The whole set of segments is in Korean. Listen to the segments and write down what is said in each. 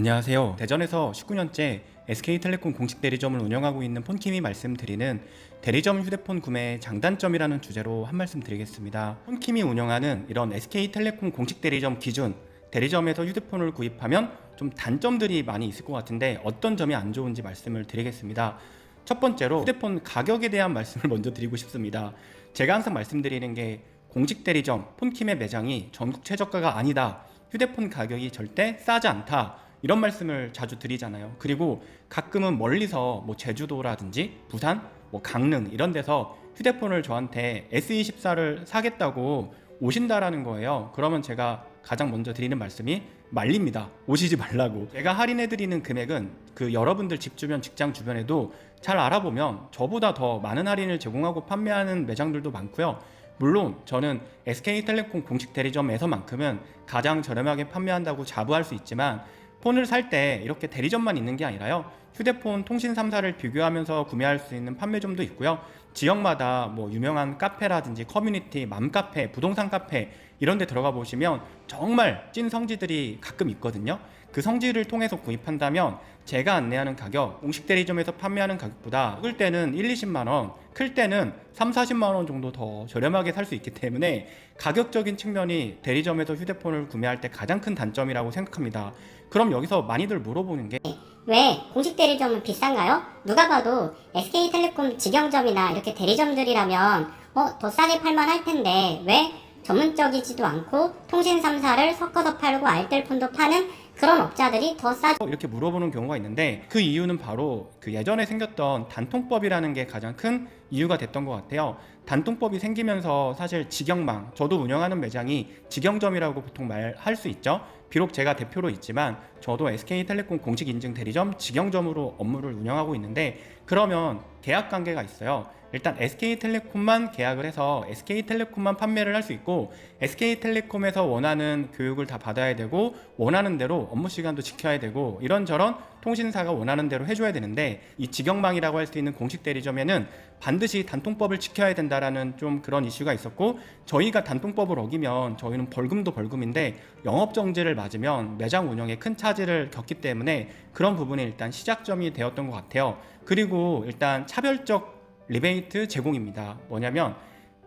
안녕하세요. 대전에서 19년째 SK텔레콤 공식 대리점을 운영하고 있는 폰킴이 말씀드리는 대리점 휴대폰 구매 장단점이라는 주제로 한 말씀 드리겠습니다. 폰킴이 운영하는 이런 SK텔레콤 공식 대리점 기준 대리점에서 휴대폰을 구입하면 좀 단점들이 많이 있을 것 같은데 어떤 점이 안 좋은지 말씀을 드리겠습니다. 첫 번째로 휴대폰 가격에 대한 말씀을 먼저 드리고 싶습니다. 제가 항상 말씀드리는 게 공식 대리점 폰킴의 매장이 전국 최저가가 아니다. 휴대폰 가격이 절대 싸지 않다. 이런 말씀을 자주 드리잖아요. 그리고 가끔은 멀리서 제주도라든지 부산, 강릉 이런 데서 휴대폰을 저한테 S24를 사겠다고 오신다라는 거예요. 그러면 제가 가장 먼저 드리는 말씀이 말립니다. 오시지 말라고. 제가 할인해드리는 금액은 그 여러분들 집 주변, 직장 주변에도 잘 알아보면 저보다 더 많은 할인을 제공하고 판매하는 매장들도 많고요. 물론 저는 SK텔레콤 공식 대리점에서만큼은 가장 저렴하게 판매한다고 자부할 수 있지만 폰을 살 때 이렇게 대리점만 있는 게 아니라요. 휴대폰 통신 3사를 비교하면서 구매할 수 있는 판매점도 있고요. 지역마다 유명한 카페라든지 커뮤니티, 맘카페, 부동산 카페 이런 데 들어가 보시면 정말 찐 성지들이 가끔 있거든요. 그 성지를 통해서 구입한다면 제가 안내하는 가격, 공식 대리점에서 판매하는 가격보다 적을 때는 1, 20만 원, 클 때는 3, 40만 원 정도 더 저렴하게 살 수 있기 때문에 가격적인 측면이 대리점에서 휴대폰을 구매할 때 가장 큰 단점이라고 생각합니다. 그럼 여기서 많이들 물어보는 게 왜 공식 대리점은 비싼가요? 누가 봐도 SK텔레콤 직영점이나 이렇게 대리점들이라면 더 싸게 팔만 할 텐데 왜 전문적이지도 않고 통신 3사를 섞어서 팔고 알뜰폰도 파는 그런 업자들이 더 싸죠? 이렇게 물어보는 경우가 있는데 그 이유는 바로 그 예전에 생겼던 단통법이라는 게 가장 큰 이유가 됐던 것 같아요. 단통법이 생기면서 사실 직영망, 저도 운영하는 매장이 직영점이라고 보통 말할 수 있죠. 비록 제가 대표로 있지만 저도 SK텔레콤 공식 인증 대리점 직영점으로 업무를 운영하고 있는데 그러면 계약 관계가 있어요. 일단 SK텔레콤만 계약을 해서 SK텔레콤만 판매를 할 수 있고 SK텔레콤에서 원하는 교육을 다 받아야 되고 원하는 대로 업무 시간도 지켜야 되고 이런저런 통신사가 원하는 대로 해줘야 되는데 이 직영망이라고 할 수 있는 공식 대리점에는 반드시 단통법을 지켜야 된다라는 좀 그런 이슈가 있었고 저희가 단통법을 어기면 저희는 벌금도 벌금인데 영업정지를 맞으면 매장 운영에 큰 차질을 겪기 때문에 그런 부분이 일단 시작점이 되었던 것 같아요. 그리고 일단 차별적 리베이트 제공입니다. 뭐냐면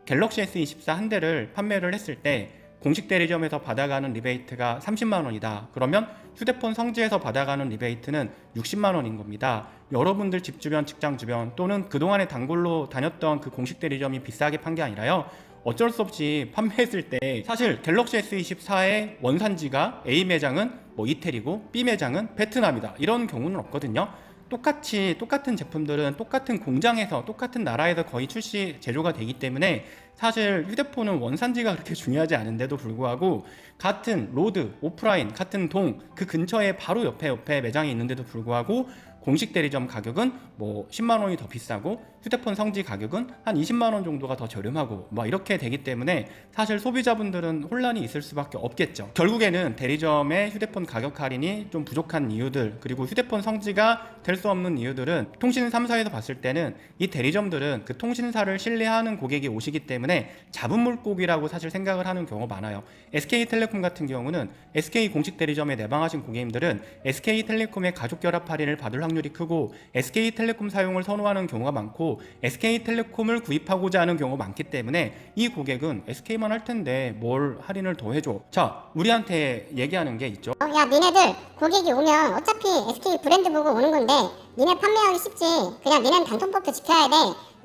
갤럭시 S24 한 대를 판매를 했을 때 공식 대리점에서 받아가는 리베이트가 30만 원이다. 그러면 휴대폰 성지에서 받아가는 리베이트는 60만 원인 겁니다. 여러분들 집 주변, 직장 주변 또는 그동안에 단골로 다녔던 그 공식 대리점이 비싸게 판 게 아니라요. 어쩔 수 없이 판매했을 때 사실 갤럭시 S24의 원산지가 A 매장은 이태리고 B 매장은 베트남이다. 이런 경우는 없거든요. 똑같은 제품들은 똑같은 공장에서 똑같은 나라에서 거의 출시 제조가 되기 때문에 사실 휴대폰은 원산지가 그렇게 중요하지 않은데도 불구하고 같은 로드, 오프라인, 같은 동 그 근처에 바로 옆에 매장이 있는데도 불구하고 공식 대리점 가격은 10만 원이 더 비싸고 휴대폰 성지 가격은 한 20만 원 정도가 더 저렴하고 이렇게 되기 때문에 사실 소비자분들은 혼란이 있을 수밖에 없겠죠. 결국에는 대리점의 휴대폰 가격 할인이 좀 부족한 이유들 그리고 휴대폰 성지가 될 수 없는 이유들은 통신 3사에서 봤을 때는 이 대리점들은 그 통신사를 신뢰하는 고객이 오시기 때문에 잡은 물고기라고 사실 생각을 하는 경우가 많아요. SK텔레콤 같은 경우는 SK 공식 대리점에 내방하신 고객님들은 SK텔레콤의 가족 결합 할인을 받을 확률이 크고 SK텔레콤 사용을 선호하는 경우가 많고 SK텔레콤을 구입하고자 하는 경우가 많기 때문에 이 고객은 SK만 할 텐데 뭘 할인을 더 해줘. 자, 우리한테 얘기하는 게 있죠. 야, 니네들 고객이 오면 어차피 SK 브랜드 보고 오는 건데 니네 판매하기 쉽지. 그냥 니네는 단통법도 지켜야 돼.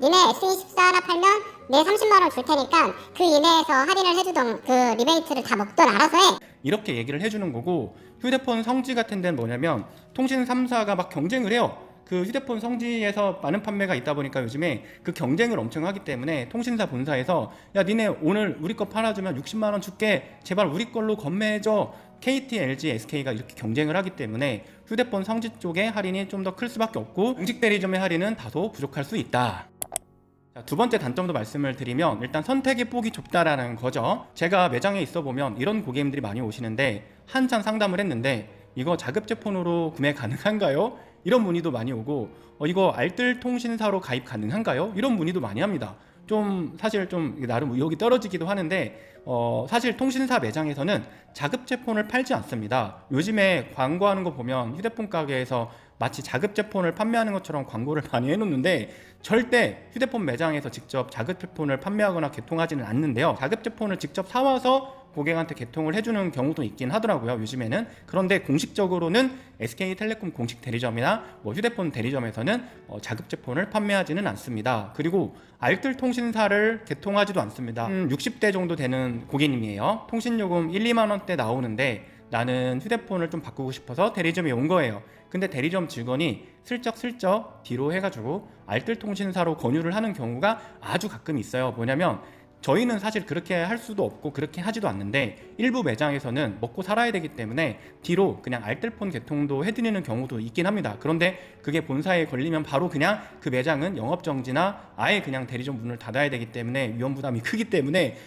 니네 S24 하나 팔면 내 30만 원 줄 테니까 그 이내에서 할인을 해주던 그 리베이트를 다 먹던 알아서 해. 이렇게 얘기를 해주는 거고 휴대폰 성지 같은 데는 뭐냐면 통신 3사가 막 경쟁을 해요. 그 휴대폰 성지에서 많은 판매가 있다 보니까 요즘에 그 경쟁을 엄청 하기 때문에 통신사 본사에서 야 니네 오늘 우리 거 팔아주면 60만 원 줄게 제발 우리 걸로 건매해줘. KT, LG, SK가 이렇게 경쟁을 하기 때문에 휴대폰 성지 쪽에 할인이 좀 더 클 수밖에 없고 공식 대리점의 할인은 다소 부족할 수 있다. 자, 두 번째 단점도 말씀을 드리면 일단 선택의 폭이 좁다라는 거죠. 제가 매장에 있어 보면 이런 고객님들이 많이 오시는데 한참 상담을 했는데 이거 자급제 폰으로 구매 가능한가요? 이런 문의도 많이 오고 이거 알뜰 통신사로 가입 가능한가요? 이런 문의도 많이 합니다. 좀 사실 좀 나름 의욕이 떨어지기도 하는데 사실 통신사 매장에서는 자급제 폰을 팔지 않습니다. 요즘에 광고하는 거 보면 휴대폰 가게에서 마치 자급제 폰을 판매하는 것처럼 광고를 많이 해놓는데 절대 휴대폰 매장에서 직접 자급제 폰을 판매하거나 개통하지는 않는데요. 자급제 폰을 직접 사와서 고객한테 개통을 해주는 경우도 있긴 하더라고요, 요즘에는. 그런데 공식적으로는 SK텔레콤 공식 대리점이나 휴대폰 대리점에서는 자급제 폰을 판매하지는 않습니다. 그리고 알뜰 통신사를 개통하지도 않습니다. 60대 정도 되는 고객님이에요. 통신요금 1, 2만 원대 나오는데 나는 휴대폰을 좀 바꾸고 싶어서 대리점에 온 거예요. 근데 대리점 직원이 슬쩍슬쩍 뒤로 해가지고 알뜰 통신사로 권유를 하는 경우가 아주 가끔 있어요. 뭐냐면 저희는 사실 그렇게 할 수도 없고 그렇게 하지도 않는데 일부 매장에서는 먹고 살아야 되기 때문에 뒤로 그냥 알뜰폰 개통도 해드리는 경우도 있긴 합니다. 그런데 그게 본사에 걸리면 바로 그냥 그 매장은 영업정지나 아예 그냥 대리점 문을 닫아야 되기 때문에 위험 부담이 크기 때문에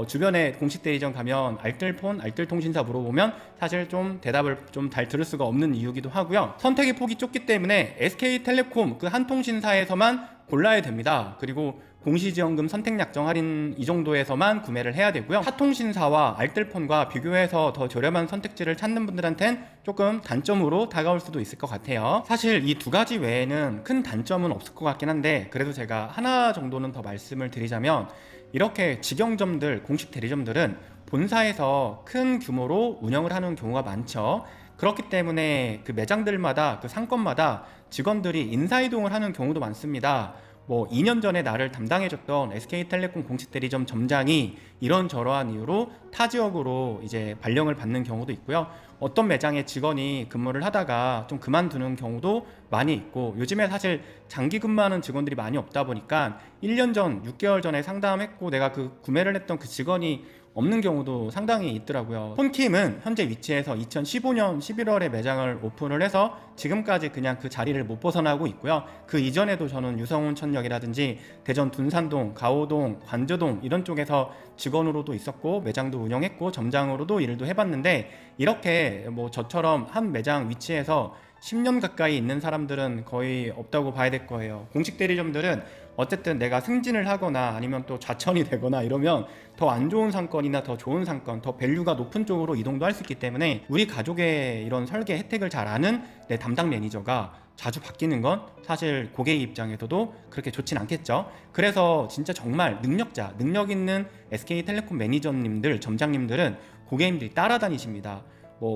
주변에 공식 대리점 가면 알뜰폰, 알뜰통신사 물어보면 사실 좀 대답을 좀 잘 들을 수가 없는 이유기도 하고요. 선택의 폭이 좁기 때문에 SK텔레콤 그 한 통신사에서만 골라야 됩니다. 그리고 공시지원금 선택약정 할인 이 정도에서만 구매를 해야 되고요. 타통신사와 알뜰폰과 비교해서 더 저렴한 선택지를 찾는 분들한텐 조금 단점으로 다가올 수도 있을 것 같아요. 사실 이 두 가지 외에는 큰 단점은 없을 것 같긴 한데 그래도 제가 하나 정도는 더 말씀을 드리자면 이렇게 직영점들, 공식 대리점들은 본사에서 큰 규모로 운영을 하는 경우가 많죠. 그렇기 때문에 그 매장들마다 그 상권마다 직원들이 인사이동을 하는 경우도 많습니다. 2년 전에 나를 담당해줬던 SK텔레콤 공식 대리점 점장이 이런저러한 이유로 타 지역으로 이제 발령을 받는 경우도 있고요. 어떤 매장의 직원이 근무를 하다가 좀 그만두는 경우도 많이 있고 요즘에 사실 장기 근무하는 직원들이 많이 없다 보니까 1년 전, 6개월 전에 상담했고 내가 그 구매를 했던 그 직원이 없는 경우도 상당히 있더라고요. 폰킴은 현재 위치에서 2015년 11월에 매장을 오픈을 해서 지금까지 그냥 그 자리를 못 벗어나고 있고요. 그 이전에도 저는 유성운천역이라든지 대전 둔산동, 가오동, 관저동 이런 쪽에서 직원으로도 있었고 매장도 운영했고 점장으로도 일도 해봤는데 이렇게 저처럼 한 매장 위치에서 10년 가까이 있는 사람들은 거의 없다고 봐야 될 거예요. 공식 대리점들은 어쨌든 내가 승진을 하거나 아니면 또 좌천이 되거나 이러면 더 안 좋은 상권이나 더 좋은 상권, 더 밸류가 높은 쪽으로 이동도 할 수 있기 때문에 우리 가족의 이런 설계 혜택을 잘 아는 내 담당 매니저가 자주 바뀌는 건 사실 고객 입장에서도 그렇게 좋진 않겠죠. 그래서 진짜 정말 능력 있는 SK텔레콤 매니저님들, 점장님들은 고객님들이 따라다니십니다.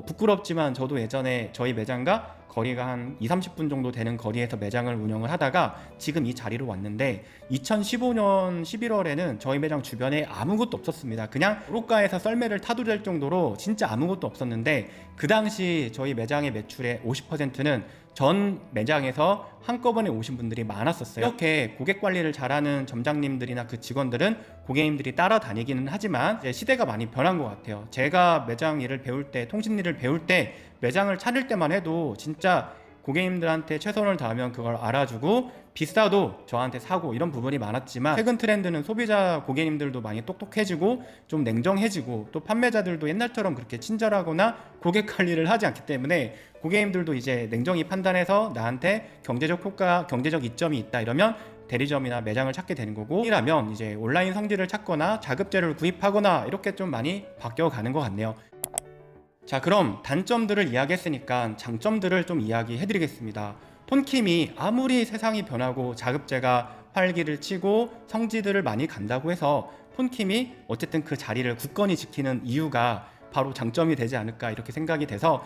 부끄럽지만 저도 예전에 저희 매장과 거리가 한 20-30분 정도 되는 거리에서 매장을 운영을 하다가 지금 이 자리로 왔는데 2015년 11월에는 저희 매장 주변에 아무것도 없었습니다. 그냥 도로가에서 썰매를 타도 될 정도로 진짜 아무것도 없었는데 그 당시 저희 매장의 매출의 50%는 전 매장에서 한꺼번에 오신 분들이 많았었어요. 이렇게 고객 관리를 잘하는 점장님들이나 그 직원들은 고객님들이 따라다니기는 하지만 이제 시대가 많이 변한 것 같아요. 제가 매장 일을 배울 때, 통신 일을 배울 때 매장을 차릴 때만 해도 진짜 고객님들한테 최선을 다하면 그걸 알아주고 비싸도 저한테 사고 이런 부분이 많았지만 최근 트렌드는 소비자 고객님들도 많이 똑똑해지고 좀 냉정해지고 또 판매자들도 옛날처럼 그렇게 친절하거나 고객 관리를 하지 않기 때문에 고객님들도 이제 냉정히 판단해서 나한테 경제적 효과, 경제적 이점이 있다 이러면 대리점이나 매장을 찾게 되는 거고 이라면 이제 온라인 성지를 찾거나 자급제를 구입하거나 이렇게 좀 많이 바뀌어가는 것 같네요. 자, 그럼 단점들을 이야기했으니까 장점들을 좀 이야기해드리겠습니다. 폰킴이 아무리 세상이 변하고 자급제가 활기를 치고 성지들을 많이 간다고 해서 폰킴이 어쨌든 그 자리를 굳건히 지키는 이유가 바로 장점이 되지 않을까 이렇게 생각이 돼서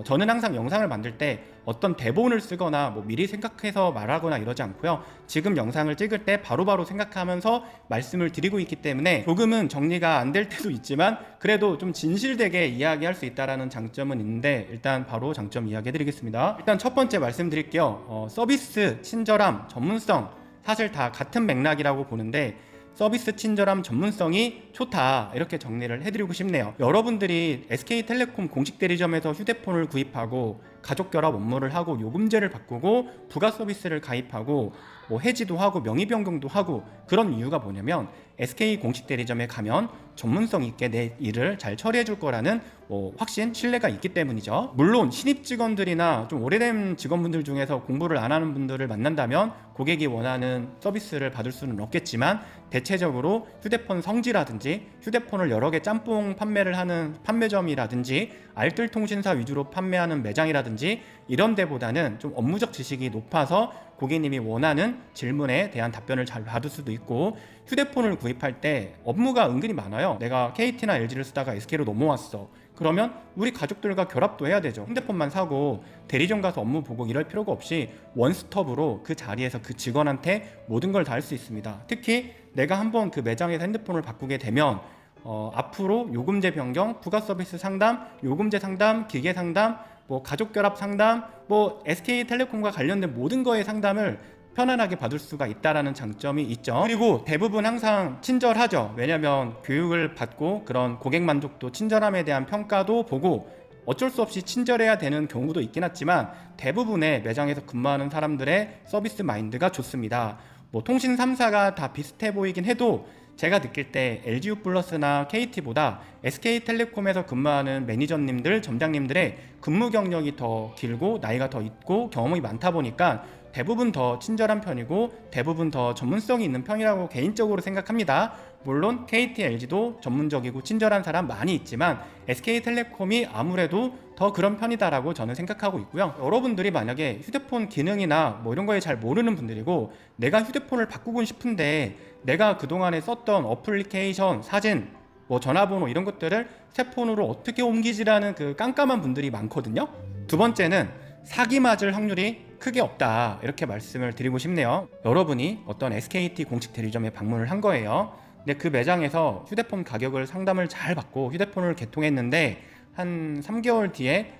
저는 항상 영상을 만들 때 어떤 대본을 쓰거나 미리 생각해서 말하거나 이러지 않고요. 지금 영상을 찍을 때 바로바로 생각하면서 말씀을 드리고 있기 때문에 조금은 정리가 안 될 때도 있지만 그래도 좀 진실되게 이야기할 수 있다는 장점은 있는데 일단 바로 장점 이야기해 드리겠습니다. 일단 첫 번째 말씀드릴게요. 서비스, 친절함, 전문성 사실 다 같은 맥락이라고 보는데 서비스 친절함 전문성이 좋다 이렇게 정리를 해드리고 싶네요. 여러분들이 SK텔레콤 공식 대리점에서 휴대폰을 구입하고 가족 결합 업무를 하고 요금제를 바꾸고 부가 서비스를 가입하고 해지도 하고 명의 변경도 하고 그런 이유가 뭐냐면 SK 공식 대리점에 가면 전문성 있게 내 일을 잘 처리해 줄 거라는 확신, 신뢰가 있기 때문이죠. 물론 신입 직원들이나 좀 오래된 직원분들 중에서 공부를 안 하는 분들을 만난다면 고객이 원하는 서비스를 받을 수는 없겠지만, 대체적으로 휴대폰 성지라든지 휴대폰을 여러 개 짬뽕 판매를 하는 판매점이라든지 알뜰 통신사 위주로 판매하는 매장이라든지 이런 데보다는 좀 업무적 지식이 높아서 고객님이 원하는 질문에 대한 답변을 잘 받을 수도 있고, 휴대폰을 구입할 때 업무가 은근히 많아요. 내가 KT나 LG를 쓰다가 SK로 넘어왔어. 그러면 우리 가족들과 결합도 해야 되죠. 핸드폰만 사고 대리점 가서 업무 보고 이럴 필요가 없이 원스톱으로 그 자리에서 그 직원한테 모든 걸 다 할 수 있습니다. 특히 내가 한번 그 매장에서 핸드폰을 바꾸게 되면 앞으로 요금제 변경, 부가 서비스 상담, 요금제 상담, 기계 상담, 가족 결합 상담, SK텔레콤과 관련된 모든 거의 상담을 편안하게 받을 수가 있다라는 장점이 있죠. 그리고 대부분 항상 친절하죠. 왜냐면 교육을 받고 그런 고객 만족도, 친절함에 대한 평가도 보고 어쩔 수 없이 친절해야 되는 경우도 있긴 하지만, 대부분의 매장에서 근무하는 사람들의 서비스 마인드가 좋습니다. 통신 3사가 다 비슷해 보이긴 해도 제가 느낄 때 LGU 플러스나 KT보다 SK텔레콤에서 근무하는 매니저님들, 점장님들의 근무 경력이 더 길고 나이가 더 있고 경험이 많다 보니까 대부분 더 친절한 편이고 대부분 더 전문성이 있는 편이라고 개인적으로 생각합니다. 물론 KT, LG도 전문적이고 친절한 사람 많이 있지만 SK텔레콤이 아무래도 더 그런 편이다라고 저는 생각하고 있고요. 여러분들이 만약에 휴대폰 기능이나 이런 거에 잘 모르는 분들이고 내가 휴대폰을 바꾸고 싶은데 내가 그동안에 썼던 어플리케이션, 사진, 전화번호 이런 것들을 새 폰으로 어떻게 옮기지라는 그 깜깜한 분들이 많거든요. 두 번째는 사기 맞을 확률이 크게 없다, 이렇게 말씀을 드리고 싶네요. 여러분이 어떤 SKT 공식 대리점에 방문을 한 거예요. 근데 그 매장에서 휴대폰 가격을 상담을 잘 받고 휴대폰을 개통했는데 한 3개월 뒤에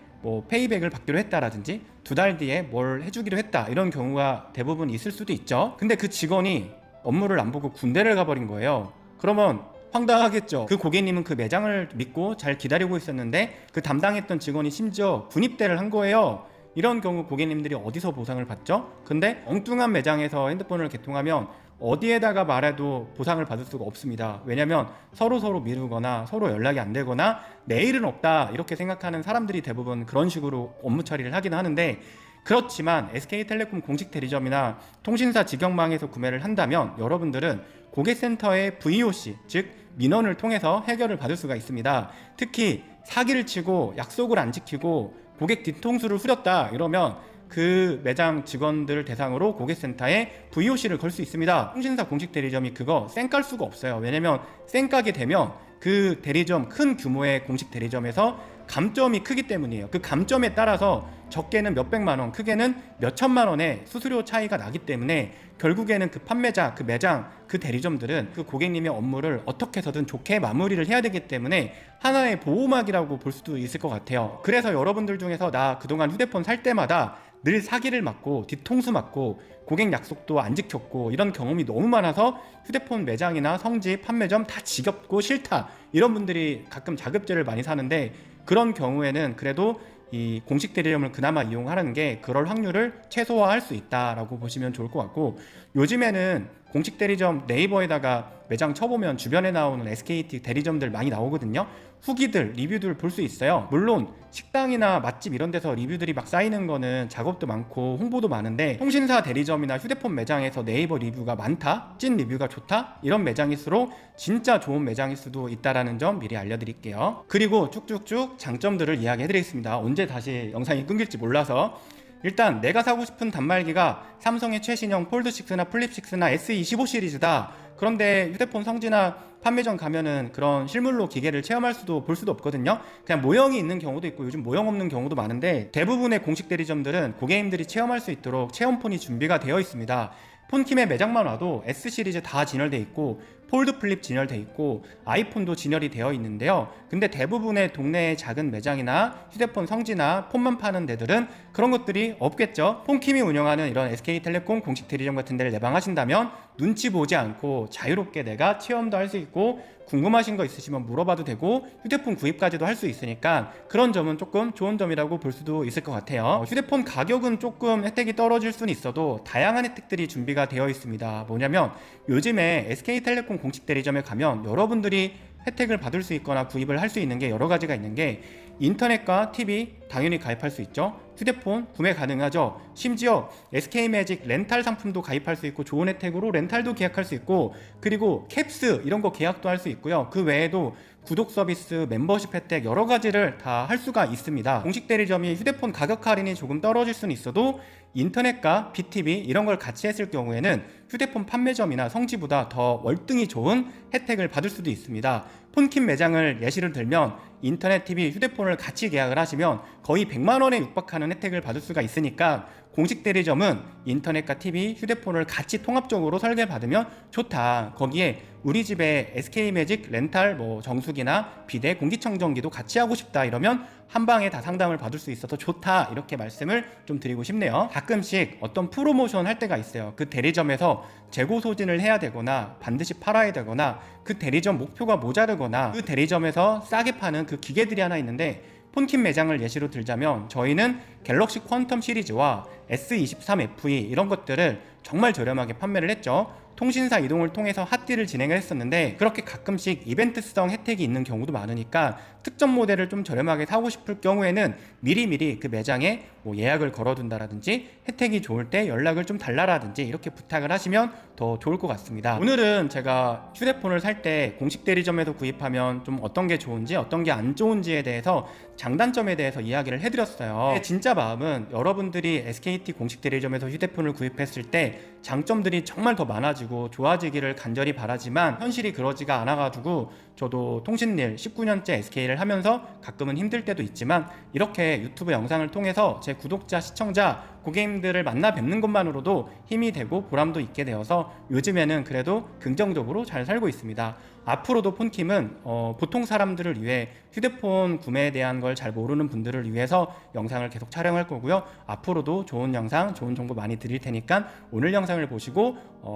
페이백을 받기로 했다라든지 2달 뒤에 뭘 해주기로 했다, 이런 경우가 대부분 있을 수도 있죠. 근데 그 직원이 업무를 안 보고 군대를 가버린 거예요. 그러면 황당하겠죠. 그 고객님은 그 매장을 믿고 잘 기다리고 있었는데 그 담당했던 직원이 심지어 군입대를 한 거예요. 이런 경우 고객님들이 어디서 보상을 받죠? 근데 엉뚱한 매장에서 핸드폰을 개통하면 어디에다가 말해도 보상을 받을 수가 없습니다. 왜냐면 서로 미루거나 서로 연락이 안 되거나 내일은 없다, 이렇게 생각하는 사람들이 대부분 그런 식으로 업무 처리를 하긴 하는데, 그렇지만 SK텔레콤 공식 대리점이나 통신사 직영망에서 구매를 한다면 여러분들은 고객센터의 VOC, 즉 민원을 통해서 해결을 받을 수가 있습니다. 특히 사기를 치고 약속을 안 지키고 고객 뒤통수를 후렸다 이러면 그 매장 직원들 대상으로 고객센터에 VOC를 걸 수 있습니다. 통신사 공식 대리점이 그거 쌩깔 수가 없어요. 왜냐면 쌩까게 되면 그 대리점, 큰 규모의 공식 대리점에서 감점이 크기 때문이에요. 그 감점에 따라서 적게는 몇백만 원, 크게는 몇천만 원의 수수료 차이가 나기 때문에 결국에는 그 판매자, 그 매장, 그 대리점들은 그 고객님의 업무를 어떻게 해서든 좋게 마무리를 해야 되기 때문에 하나의 보호막이라고 볼 수도 있을 것 같아요. 그래서 여러분들 중에서 나 그동안 휴대폰 살 때마다 늘 사기를 맞고 뒤통수 맞고 고객 약속도 안 지켰고 이런 경험이 너무 많아서 휴대폰 매장이나 성지, 판매점 다 지겹고 싫다, 이런 분들이 가끔 자급제를 많이 사는데, 그런 경우에는 그래도 이 공식 대리점을 그나마 이용하는 게 그럴 확률을 최소화할 수 있다라고 보시면 좋을 것 같고, 요즘에는 공식 대리점 네이버에다가 매장 쳐보면 주변에 나오는 SKT 대리점들 많이 나오거든요. 후기들, 리뷰들 볼 수 있어요. 물론 식당이나 맛집 이런 데서 리뷰들이 막 쌓이는 거는 작업도 많고 홍보도 많은데, 통신사 대리점이나 휴대폰 매장에서 네이버 리뷰가 많다, 찐 리뷰가 좋다, 이런 매장일수록 진짜 좋은 매장일 수도 있다라는 점 미리 알려드릴게요. 그리고 쭉쭉쭉 장점들을 이야기해드리겠습니다. 언제 다시 영상이 끊길지 몰라서. 일단 내가 사고 싶은 단말기가 삼성의 최신형 폴드6나 플립6나 S25 시리즈다. 그런데 휴대폰 성지나 판매점 가면은 그런 실물로 기계를 체험할 수도 볼 수도 없거든요. 그냥 모형이 있는 경우도 있고 요즘 모형 없는 경우도 많은데, 대부분의 공식 대리점들은 고객님들이 체험할 수 있도록 체험폰이 준비가 되어 있습니다. 폰킴의 매장만 와도 S 시리즈 다 진열돼 있고 폴드 플립 진열돼 있고 아이폰도 진열이 되어 있는데요. 근데 대부분의 동네의 작은 매장이나 휴대폰 성지나 폰만 파는 데들은 그런 것들이 없겠죠. 폰킴이 운영하는 이런 SK텔레콤 공식 대리점 같은 데를 내방하신다면 눈치 보지 않고 자유롭게 내가 체험도 할 수 있고 궁금하신 거 있으시면 물어봐도 되고 휴대폰 구입까지도 할 수 있으니까 그런 점은 조금 좋은 점이라고 볼 수도 있을 것 같아요. 휴대폰 가격은 조금 혜택이 떨어질 수는 있어도 다양한 혜택들이 준비가 되어 있습니다. 뭐냐면 요즘에 SK텔레콤 공식 대리점에 가면 여러분들이 혜택을 받을 수 있거나 구입을 할 수 있는 게 여러 가지가 있는 게 인터넷과 TV 당연히 가입할 수 있죠. 휴대폰 구매 가능하죠. 심지어 SK매직 렌탈 상품도 가입할 수 있고 좋은 혜택으로 렌탈도 계약할 수 있고 그리고 캡스 이런 거 계약도 할 수 있고요. 그 외에도 구독 서비스, 멤버십 혜택 여러 가지를 다 할 수가 있습니다. 공식 대리점이 휴대폰 가격 할인이 조금 떨어질 수는 있어도 인터넷과 BTV 이런 걸 같이 했을 경우에는 휴대폰 판매점이나 성지보다 더 월등히 좋은 혜택을 받을 수도 있습니다. 폰킨 매장을 예시를 들면 인터넷, TV, 휴대폰을 같이 계약을 하시면 거의 100만 원에 육박하는 혜택을 받을 수가 있으니까 공식 대리점은 인터넷과 TV, 휴대폰을 같이 통합적으로 설계받으면 좋다. 거기에 우리 집에 SK매직 렌탈 정수기나 비대, 공기청정기도 같이 하고 싶다 이러면 한 방에 다 상담을 받을 수 있어서 좋다. 이렇게 말씀을 좀 드리고 싶네요. 가끔씩 어떤 프로모션 할 때가 있어요. 그 대리점에서 재고 소진을 해야 되거나 반드시 팔아야 되거나 그 대리점 목표가 모자르거나 그 대리점에서 싸게 파는 그 기계들이 하나 있는데 폰킨 매장을 예시로 들자면 저희는 갤럭시 퀀텀 시리즈와 S23FE 이런 것들을 정말 저렴하게 판매를 했죠. 통신사 이동을 통해서 핫딜을 진행을 했었는데 그렇게 가끔씩 이벤트성 혜택이 있는 경우도 많으니까 특정 모델을 좀 저렴하게 사고 싶을 경우에는 미리미리 그 매장에 예약을 걸어둔다라든지 혜택이 좋을 때 연락을 좀 달라라든지 이렇게 부탁을 하시면 더 좋을 것 같습니다. 오늘은 제가 휴대폰을 살 때 공식 대리점에서 구입하면 좀 어떤 게 좋은지 어떤 게 안 좋은지에 대해서 장단점에 대해서 이야기를 해드렸어요. 진짜 마음은 여러분들이 SKT 공식 대리점에서 휴대폰을 구입했을 때 장점들이 정말 더 많아지고 좋아지기를 간절히 바라지만 현실이 그러지가 않아가지고 저도 통신일 19년째 SK를 하면서 가끔은 힘들 때도 있지만 이렇게 유튜브 영상을 통해서 제 구독자, 시청자, 고객님들을 만나 뵙는 것만으로도 힘이 되고 보람도 있게 되어서 요즘에는 그래도 긍정적으로 잘 살고 있습니다. 앞으로도 폰킴은 보통 사람들을 위해 휴대폰 구매에 대한 걸 잘 모르는 분들을 위해서 영상을 계속 촬영할 거고요. 앞으로도 좋은 영상, 좋은 정보 많이 드릴 테니까 오늘 영상을 보시고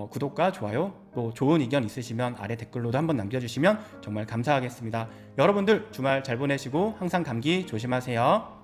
구독과 좋아요, 또 좋은 의견 있으시면 아래 댓글로도 한번 남겨주시면 정말 감사하겠습니다. 여러분들 주말 잘 보내시고 항상 감기 조심하세요.